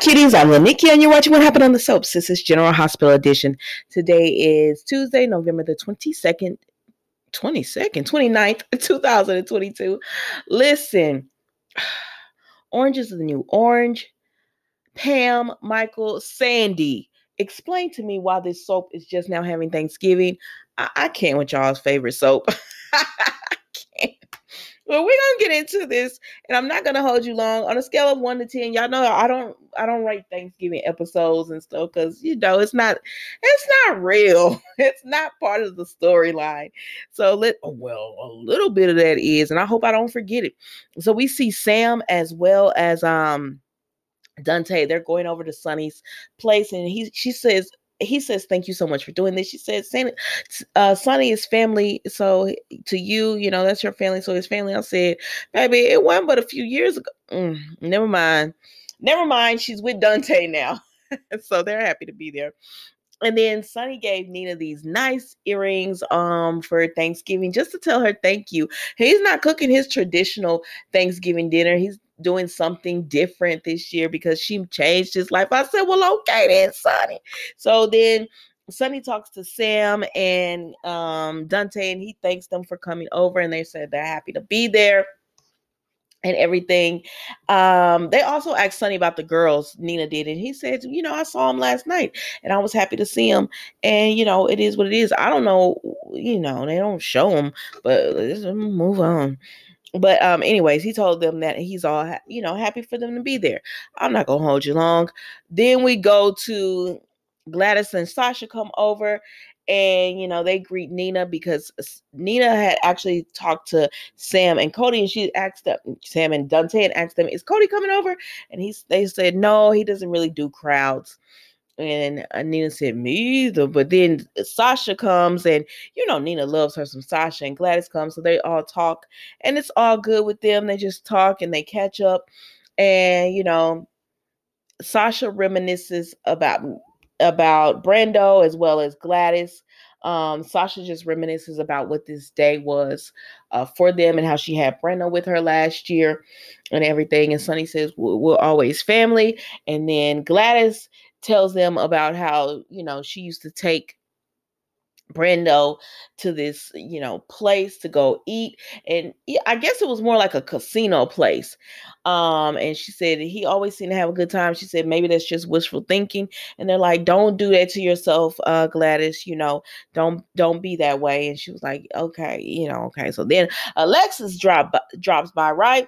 kiddies, I'm Lanikia, and you're watching What Happened on the Soaps. This is General Hospital Edition. Today is Tuesday, November the 29th, 2022. Listen, orange is the new orange. Pam, Michael, Sandy, explain to me why this soap is just now having Thanksgiving. I can't with y'all's favorite soap. I can't. Well, we're gonna get into this, and I'm not gonna hold you long. On a scale of 1 to 10, y'all know I don't rate Thanksgiving episodes and stuff because it's not real. It's not part of the storyline. So a little bit of that is, and I hope I don't forget it. So we see Sam as well as Dante. They're going over to Sonny's place, and he says, thank you so much for doing this. She says, Sonny is family. So to you, that's your family. So his family. I said, baby, it wasn't but a few years ago. Never mind. She's with Dante now. So they're happy to be there. And then Sonny gave Nina these nice earrings for Thanksgiving, just to tell her thank you. He's not cooking his traditional Thanksgiving dinner. He's doing something different this year because she changed his life. I said, well, okay then, Sonny. So then Sonny talks to Sam and Dante, and he thanks them for coming over, and they said they're happy to be there and everything. They also asked Sonny about the girls, Nina did, and he said, I saw him last night and I was happy to see him, and it is what it is. I don't know, they don't show him, but let's move on. But anyways, he told them that he's all happy for them to be there. I'm not gonna hold you long. Then we go to Gladys and Sasha come over, and they greet Nina because Nina had actually talked to Sam and Cody, and she asked them, Sam and Dante, and asked them, is Cody coming over? And they said no, he doesn't really do crowds. And Nina said, me either. But then Sasha comes, and Nina loves her some Sasha, and Gladys comes, so they all talk, and it's all good with them. They just talk and they catch up, and Sasha reminisces about Brando as well as Gladys. Sasha just reminisces about what this day was for them and how she had Brando with her last year and everything. And Sonny says, we're always family. And then Gladys tells them about how, she used to take Brando to this, place to go eat. And I guess it was more like a casino place. And she said he always seemed to have a good time. She said, maybe that's just wishful thinking. And they're like, don't do that to yourself, Gladys, don't be that way. And she was like, okay, okay. So then Alexis drops by, right?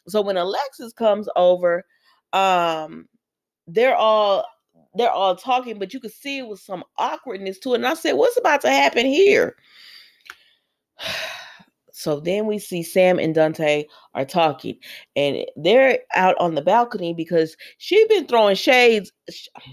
So when Alexis comes over, they're all talking, but you could see it was some awkwardness to it. And I said, what's about to happen here? So then we see Sam and Dante are talking, and they're out on the balcony because she's been throwing shade.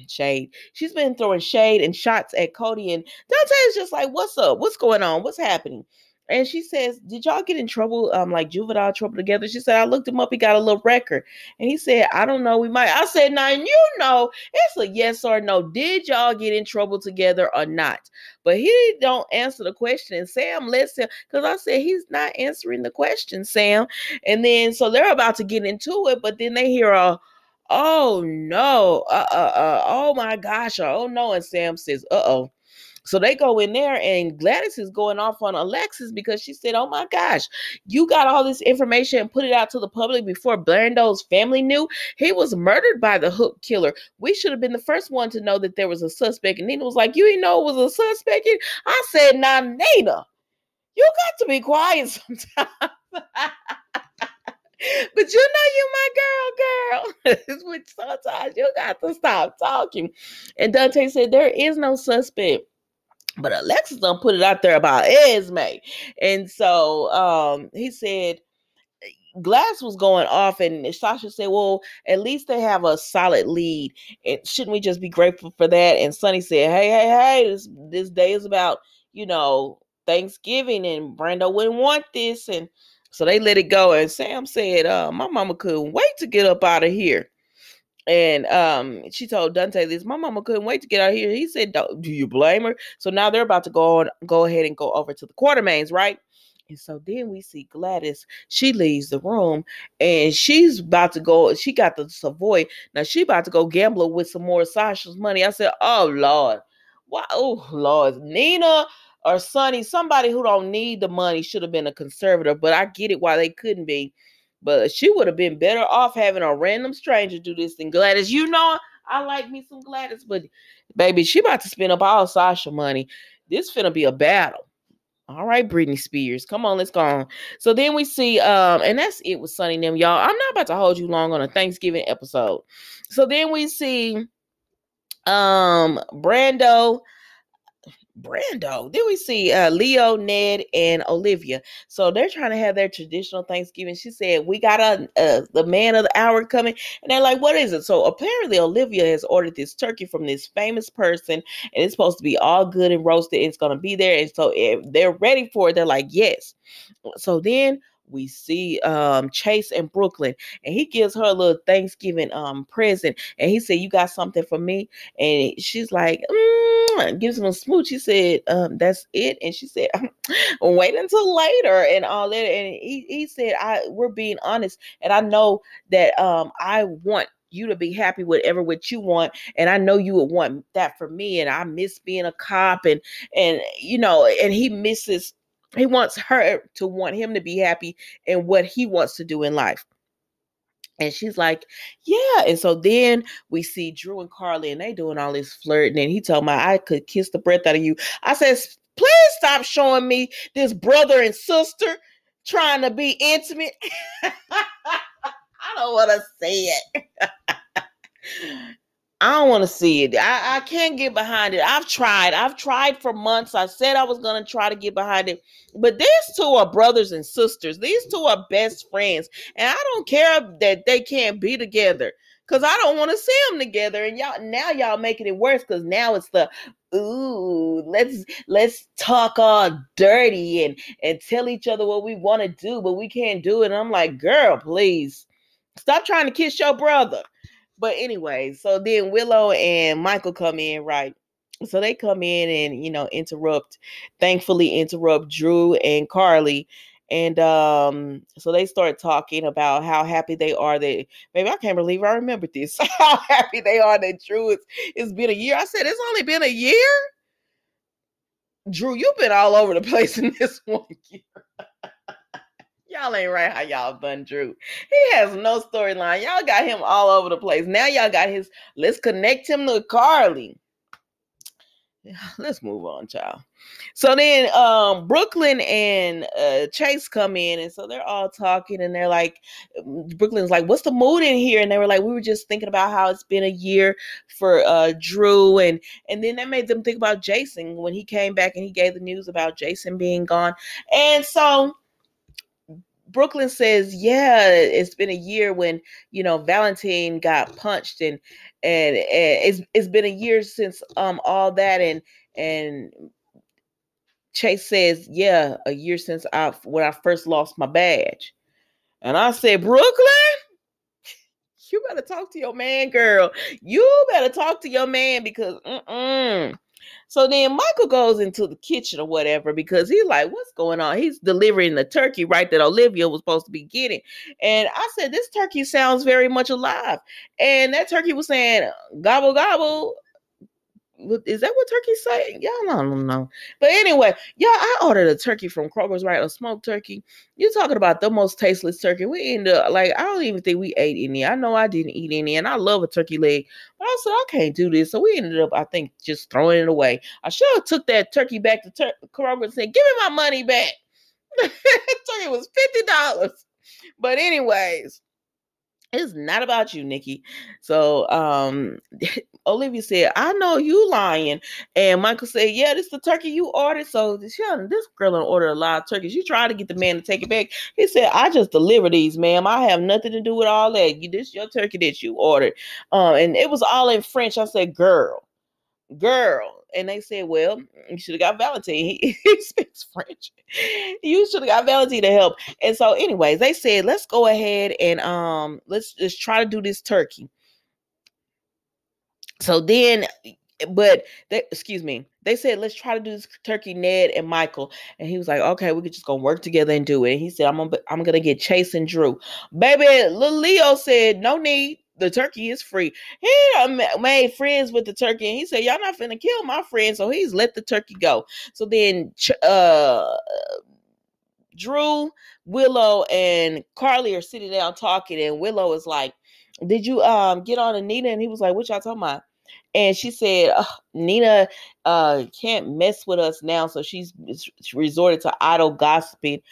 She's been throwing shade and shots at Cody, and Dante is just like, what's up? What's going on? What's happening? And she says, did y'all get in trouble, like juvenile trouble together? She said, I looked him up. He got a little record. And he said, I don't know. We might. I said, now, it's a yes or no. Did y'all get in trouble together or not? But he don't answer the question. And Sam lets him, because I said, he's not answering the question, Sam. And then, so they're about to get into it, but then they hear oh no, oh my gosh, oh no. And Sam says, uh-oh. So they go in there, and Gladys is going off on Alexis because she said, oh my gosh, you got all this information and put it out to the public before Brando's family knew. He was murdered by the Hook killer. We should have been the first one to know that there was a suspect. And Nina was like, you didn't know it was a suspect? I said, nah, Nina, you got to be quiet sometimes. But you my girl. Which sometimes you got to stop talking. And Dante said, there is no suspect. But Alexis done put it out there about Esme. And so he said, Glass was going off, and Sasha said, well, at least they have a solid lead. And shouldn't we just be grateful for that? And Sonny said, hey, this day is about, Thanksgiving, and Brando wouldn't want this. And so they let it go. And Sam said, my mama couldn't wait to get up out of here. And she told Dante this, my mama couldn't wait to get out of here. He said, do you blame her? So now they're about to go ahead and go over to the Quartermains, right? And so then we see Gladys. She leaves the room and she's about to go. She got the Savoy. Now she about to go gamble with some more Sasha's money. I said, "Oh Lord, why? Oh Lord, Nina or Sonny, somebody who don't need the money should have been a conservator." But I get it why they couldn't be. But she would have been better off having a random stranger do this than Gladys. You know, I like me some Gladys, but baby, she about to spend up all Sasha money. This finna be a battle. All right, Britney Spears. Come on, let's go on. So then we see, and that's it with Sonny and them, y'all. I'm not about to hold you long on a Thanksgiving episode. So then we see Brando. Then we see Leo, Ned, and Olivia. So they're trying to have their traditional Thanksgiving. She said, "We got the man of the hour coming," and they're like, "What is it?" So apparently Olivia has ordered this turkey from this famous person, and it's supposed to be all good and roasted. It's going to be there, and so if they're ready for it, they're like, "Yes." So then we see Chase in Brooklyn, and he gives her a little Thanksgiving present, and he said, "You got something for me?" And she's like, gives him a smooch. He said, "That's it." And she said, "Wait until later," and all that. And he said, "We're being honest, and I know that I want you to be happy whatever what you want, and I know you would want that for me, and I miss being a cop, and you know, and he wants her to want him to be happy in what he wants to do in life." And she's like, "Yeah." And so then we see Drew and Carly, and they doing all this flirting. And he told me, "I could kiss the breath out of you." I said, "Please stop showing me this brother and sister trying to be intimate." I don't want to see it. I don't want to see it. I can't get behind it. I've tried for months. I said I was going to try to get behind it. But these two are brothers and sisters. These two are best friends. And I don't care that they can't be together. Because I don't want to see them together. And y'all making it worse. Because now it's the, ooh, let's talk all dirty and tell each other what we want to do. But we can't do it. And I'm like, girl, please. Stop trying to kiss your brother. But anyway, so then Willow and Michael come in, right? So they come in and, thankfully interrupt Drew and Carly. And so they start talking about how happy they are that, maybe I can't believe I remembered this. How happy they are that Drew it's been a year. I said, it's only been a year? Drew, you've been all over the place in this 1 year. Y'all ain't right how y'all done Drew. He has no storyline. Y'all got him all over the place. Now y'all got let's connect him to Carly. Let's move on, child. So then Brooklyn and Chase come in, and so they're all talking, and they're like, Brooklyn's like, "What's the mood in here?" And they were like, "We were just thinking about how it's been a year for Drew," and then that made them think about Jason when he came back and he gave the news about Jason being gone. And so Brooklyn says, "Yeah, it's been a year when Valentine got punched, and it's been a year since all that." And Chase says, "Yeah, a year since when I first lost my badge." And I said, "Brooklyn, you better talk to your man, girl. You better talk to your man because So then Michael goes into the kitchen or whatever because he's like, what's going on? He's delivering the turkey, right, that Olivia was supposed to be getting. And I said, this turkey sounds very much alive. And that turkey was saying, gobble, gobble. Is that what turkeys say? Y'all don't know. But anyway, I ordered a turkey from Kroger's, right? A smoked turkey. You're talking about the most tasteless turkey. We ended up, I don't even think we ate any. I know I didn't eat any, and I love a turkey leg. But I said, I can't do this. So we ended up, I think, just throwing it away. I should have took that turkey back to Kroger and said, give me my money back. Turkey was $50. But anyways, it's not about you, Nikki. So Olivia said, I know you lying. And Michael said, yeah, this is the turkey you ordered. So this girl ordered a lot of turkeys. You tried to get the man to take it back. He said, I just deliver these, ma'am. I have nothing to do with all that. This is your turkey that you ordered. And it was all in French. I said, girl. And they said, well, you should have got Valentine. He speaks French. You should have got Valentine to help. And so anyways, they said, let's go ahead and let's just try to do this turkey. So then, they they said, let's try to do this turkey, Ned and Michael. And he was like, okay, we could just gonna work together and do it. And he said, I'm gonna get Chase and Drew. Baby, little Leo said, no need. The turkey is free. He made friends with the turkey, and he said, y'all not finna kill my friend. So he's let the turkey go. So then Drew, Willow, and Carly are sitting down talking, and Willow is like, did you get on Anita? And he was like, what y'all talking about? And she said, Nina can't mess with us now, so she's resorted to idle gossiping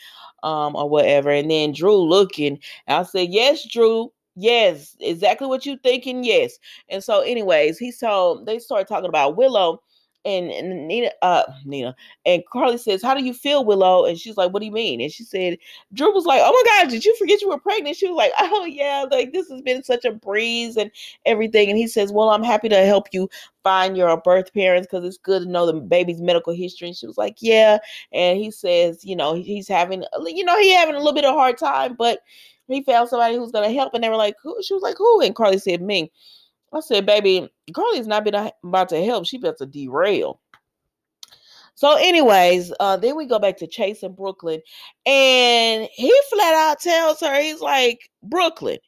or whatever. And then Drew looking, and I said, yes, Drew. Yes, exactly what you thinking. Yes. And so, anyways, they started talking about Willow. And Nina and Carly says, how do you feel, Willow? And she's like, what do you mean? And she said, Drew was like, oh my God, did you forget you were pregnant? She was like, oh yeah, like this has been such a breeze and everything. And he says, well, I'm happy to help you find your birth parents because it's good to know the baby's medical history. And she was like, yeah. And he says, he's having, he having a little bit of a hard time, but he found somebody who's going to help. And they were like, who? She was like, who? And Carly said, me. I said, baby, Carly's not been about to help. She about to derail. So anyways, then we go back to Chase in Brooklyn. And he flat out tells her, he's like, Brooklyn,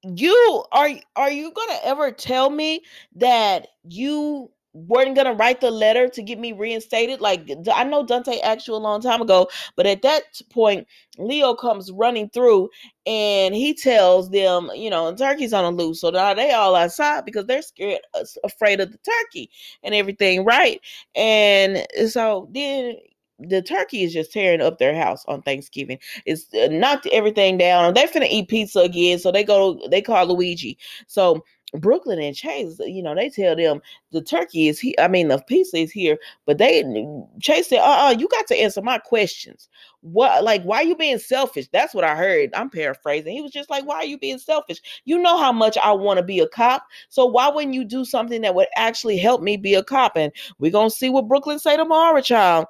are you gonna ever tell me that you weren't gonna write the letter to get me reinstated? Like, I know Dante asked you a long time ago, but at that point, Leo comes running through and he tells them, turkey's on the loose. So now they all outside because they're scared, afraid of the turkey and everything, right? And so then the turkey is just tearing up their house on Thanksgiving. It's knocked everything down. They're finna eat pizza again, so they call Luigi. So Brooklyn and Chase, they tell them the turkey is here. I mean, the pizza is here, but Chase said, you got to answer my questions. What, like, why are you being selfish? That's what I heard. I'm paraphrasing. He was just like, why are you being selfish? You know how much I want to be a cop. So why wouldn't you do something that would actually help me be a cop? And we're going to see what Brooklyn say tomorrow, child.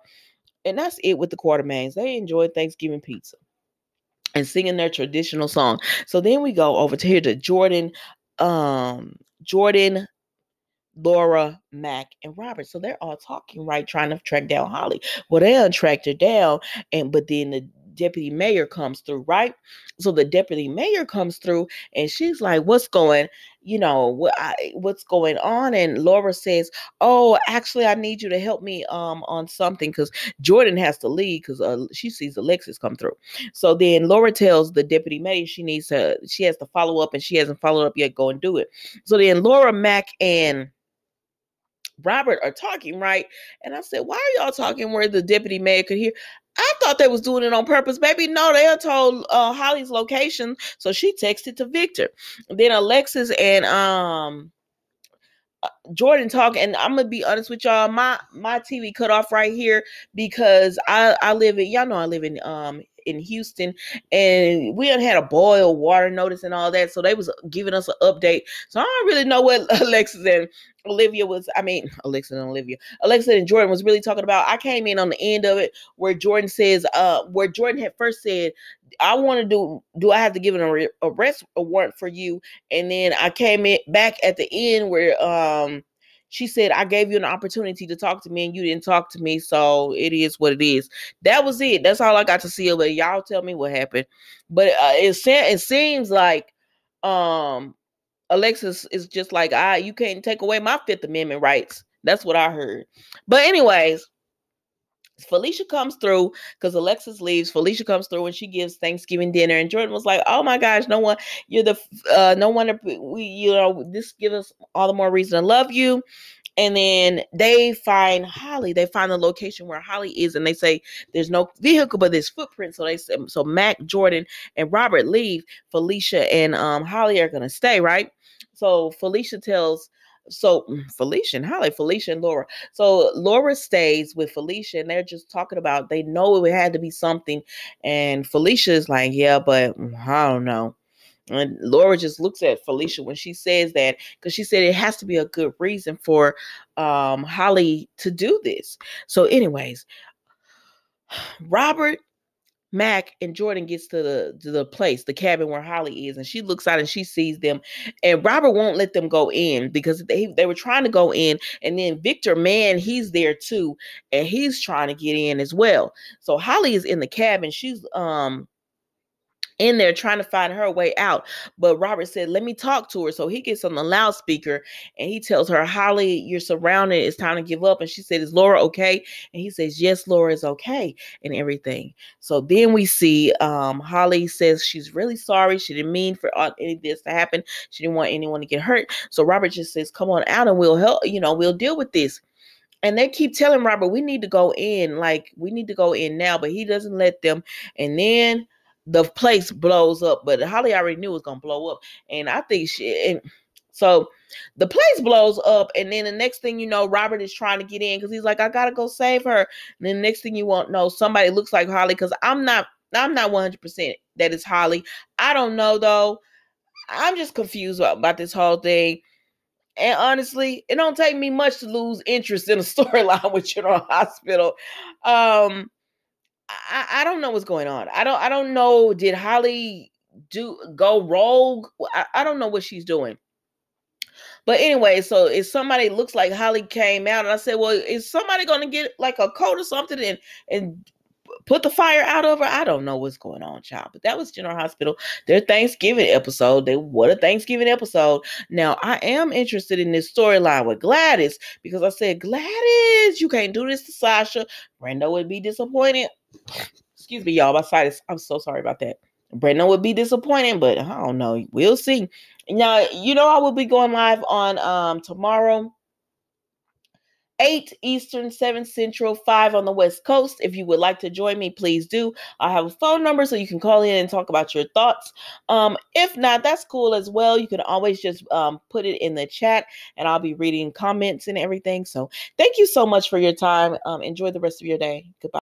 And that's it with the Quartermains. They enjoyed Thanksgiving pizza and singing their traditional song. So then we go over to here to Jordan, Laura, Mac, and Robert. So they're all talking, right, trying to track down Holly. Well, they untracked her down, but then the deputy mayor comes through, right? So the deputy mayor comes through, and she's like, "What's going on?" And Laura says, "Oh, actually, I need you to help me on something because Jordan has to leave because she sees Alexis come through." So then Laura tells the deputy mayor she has to follow up, and she hasn't followed up yet. Go and do it. So then Laura, Mac, and Robert are talking, right? And I said, why are y'all talking where the deputy mayor could hear? I thought they was doing it on purpose, baby. No, they had told Holly's location, so she texted to Victor. Then Alexis and Jordan talk, and I'm gonna be honest with y'all. My TV cut off right here because I live in Houston, and we had a boil water notice and all that, so they was giving us an update. So I don't really know what Alexis and Jordan was really talking about. I came in on the end of it where Jordan says, where Jordan had first said, I want to do I have to give an arrest warrant for you? And then I came in back at the end where she said, I gave you an opportunity to talk to me and you didn't talk to me, so it is what it is. That was it. That's all I got to see of it. Y'all tell me what happened. But it seems like Alexis is just like, you can't take away my Fifth Amendment rights. That's what I heard. But anyways, Felicia comes through because Alexis leaves. Felicia comes through and she gives Thanksgiving dinner. And Jordan was like, "Oh my gosh, no wonder this gives us all the more reason to love you." And then they find Holly. They find the location where Holly is, and they say there's no vehicle, but there's footprints. So Mac, Jordan, and Robert leave. Felicia and Holly are gonna stay, right? So Felicia and Laura. So Laura stays with Felicia, and they're just talking about they know it had to be something. And Felicia is like, yeah, but I don't know. And Laura just looks at Felicia when she says that, because she said it has to be a good reason for Holly to do this. So anyways, Robert, Mac and Jordan gets to the place, the cabin where Holly is, and she looks out and she sees them, and Robert won't let them go in because they were trying to go in, and then Victor Mann, he's there too, and he's trying to get in as well. So Holly is in the cabin. She's in there trying to find her way out. But Robert said, let me talk to her. So he gets on the loudspeaker and he tells her, Holly, you're surrounded. It's time to give up. And she said, is Laura okay? And he says, yes, Laura is okay and everything. So then we see Holly says she's really sorry. She didn't mean for any of this to happen. She didn't want anyone to get hurt. So Robert just says, come on out and we'll help, we'll deal with this. And they keep telling Robert, we need to go in. Like, we need to go in now. But he doesn't let them. And then the place blows up. But Holly already knew it was going to blow up. And I think so the place blows up. And then the next thing you know, Robert is trying to get in because he's like, I got to go save her. And then the next thing you won't know, somebody looks like Holly, because I'm not 100% that it's Holly. I don't know, though. I'm just confused about this whole thing. And honestly, it don't take me much to lose interest in a storyline with General Hospital. I don't know what's going on. I don't know. Did Holly go rogue? I don't know what she's doing. But anyway, so if somebody looks like Holly came out, and I said, well, is somebody going to get like a coat or something and put the fire out of her? I don't know what's going on, child. But that was General Hospital, their Thanksgiving episode. What a Thanksgiving episode. Now, I am interested in this storyline with Gladys, because I said, Gladys, you can't do this to Sasha. Brenda would be disappointed. Excuse me, y'all. My sinus. I'm so sorry about that. Brenda would be disappointed, but I don't know. We'll see. Now, I will be going live on tomorrow. 8 Eastern, 7 Central, 5 on the West Coast. If you would like to join me, please do. I have a phone number so you can call in and talk about your thoughts. If not, that's cool as well. You can always just put it in the chat and I'll be reading comments and everything. So thank you so much for your time. Enjoy the rest of your day. Goodbye.